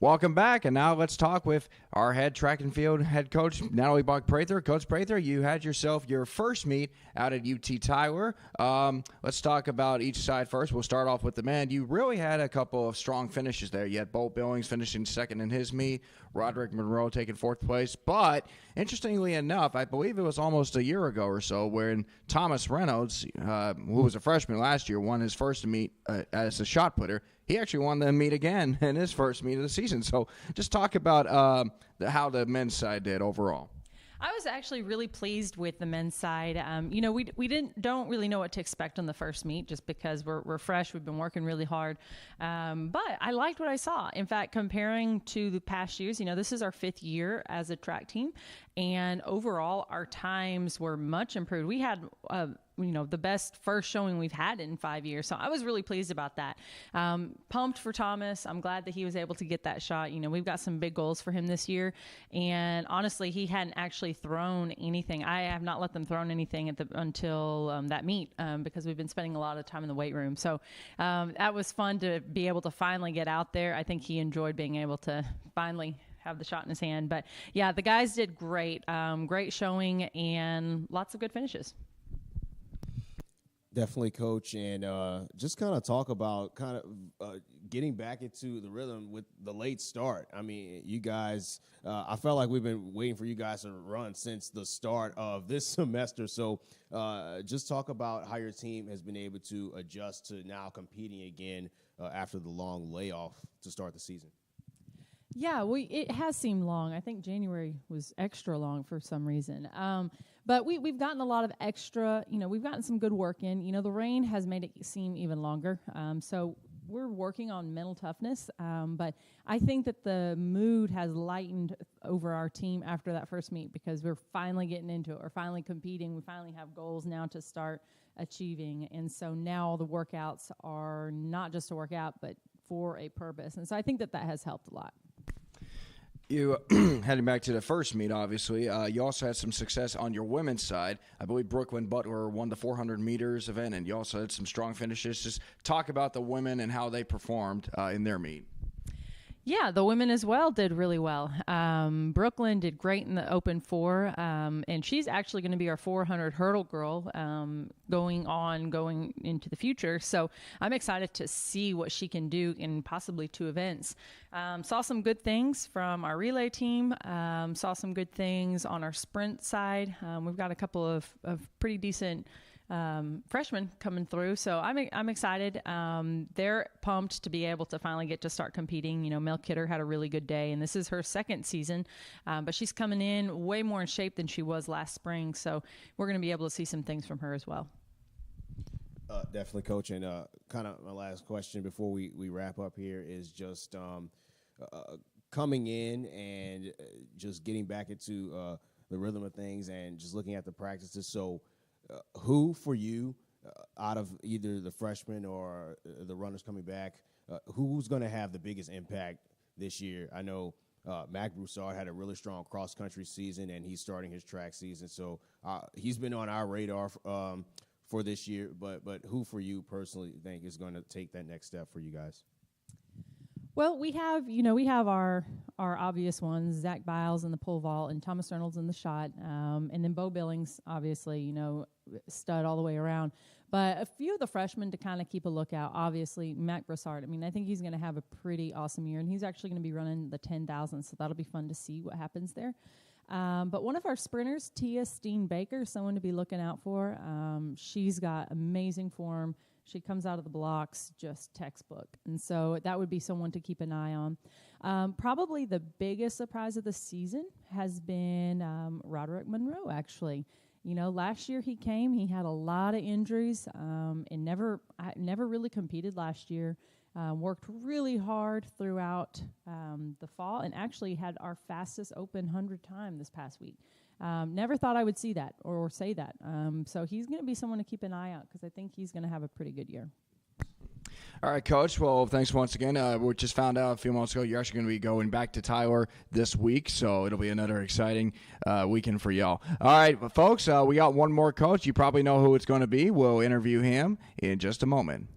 Welcome back, and now let's talk with our head track and field head coach, Natalie Bach-Prather. Coach Prather, you had yourself your first meet out at UT Tyler. Let's talk about each side first. We'll start off with the men. You really had a couple of strong finishes there. You had Bo Billings finishing second in his meet, Roderick Monroe taking fourth place. But interestingly enough, I believe it was almost a year ago or so when Thomas Reynolds, who was a freshman last year, won his first meet as a shot putter. He actually won the meet again in his first meet of the season. So just talk about how the men's side did overall. I was actually really pleased with the men's side. We don't really know what to expect on the first meet just because we're fresh. We've been working really hard, but I liked what I saw. In fact, comparing to the past years, this is our 5th year as a track team, and overall our times were much improved. We had the best first showing we've had in 5 years. So I was really pleased about that. Pumped for Thomas. I'm glad that he was able to get that shot. We've got some big goals for him this year. And honestly, he hadn't actually thrown anything. I have not let them throw anything until that meet because we've been spending a lot of time in the weight room. So that was fun to be able to finally get out there. I think he enjoyed being able to finally have the shot in his hand. But yeah, the guys did great. Great showing and lots of good finishes. Definitely, Coach, and just kind of talk about getting back into the rhythm with the late start. I mean, you guys, I felt like we've been waiting for you guys to run since the start of this semester. So just talk about how your team has been able to adjust to now competing again after the long layoff to start the season. Yeah, it has seemed long. I think January was extra long for some reason. But we've gotten a lot of extra, we've gotten some good work in. The rain has made it seem even longer. So we're working on mental toughness. But I think that the mood has lightened over our team after that first meet because we're finally getting into it. We're finally competing. We finally have goals now to start achieving. And so now the workouts are not just to work out, but for a purpose. And so I think that has helped a lot. You heading back to the first meet, obviously. You also had some success on your women's side. I believe Brooklyn Butler won the 400 meters event, and you also had some strong finishes. Just talk about the women and how they performed in their meet. Yeah, the women as well did really well. Brooklyn did great in the Open 4, and she's actually going to be our 400 hurdle girl going into the future. So I'm excited to see what she can do in possibly 2 events. Saw some good things from our relay team. Saw some good things on our sprint side. We've got a couple of pretty decent freshmen coming through, so I'm excited. They're pumped to be able to finally get to start competing. Mel Kidder had a really good day, and this is her 2nd season, but she's coming in way more in shape than she was last spring, so we're going to be able to see some things from her as well. Definitely, Coach, and kind of my last question before we wrap up here is just coming in and just getting back into the rhythm of things and just looking at the practices. So who for you, out of either the freshmen or the runners coming back, who's going to have the biggest impact this year? I know Mac Broussard had a really strong cross-country season, and he's starting his track season. So he's been on our radar for this year. But who for you personally think is going to take that next step for you guys? Well, we have our obvious ones, Zach Biles in the pole vault and Thomas Reynolds in the shot, and then Bo Billings, obviously, stud all the way around. But a few of the freshmen to kind of keep a lookout, obviously, Mac Broussard. I think he's going to have a pretty awesome year, and he's actually going to be running the 10,000, so that'll be fun to see what happens there. But one of our sprinters, Tia Steen Baker, someone to be looking out for. She's got amazing form. She comes out of the blocks just textbook. And so that would be someone to keep an eye on. Probably the biggest surprise of the season has been Roderick Monroe, actually. Last year he came, he had a lot of injuries and never really competed last year. Worked really hard throughout the fall and actually had our fastest open 100 time this past week. Never thought I would see that or say that. So he's going to be someone to keep an eye out because I think he's going to have a pretty good year. All right, Coach. Well, thanks once again. We just found out a few months ago you're actually going to be going back to Tyler this week, so it'll be another exciting weekend for y'all. All right, folks, we got one more coach. You probably know who it's going to be. We'll interview him in just a moment.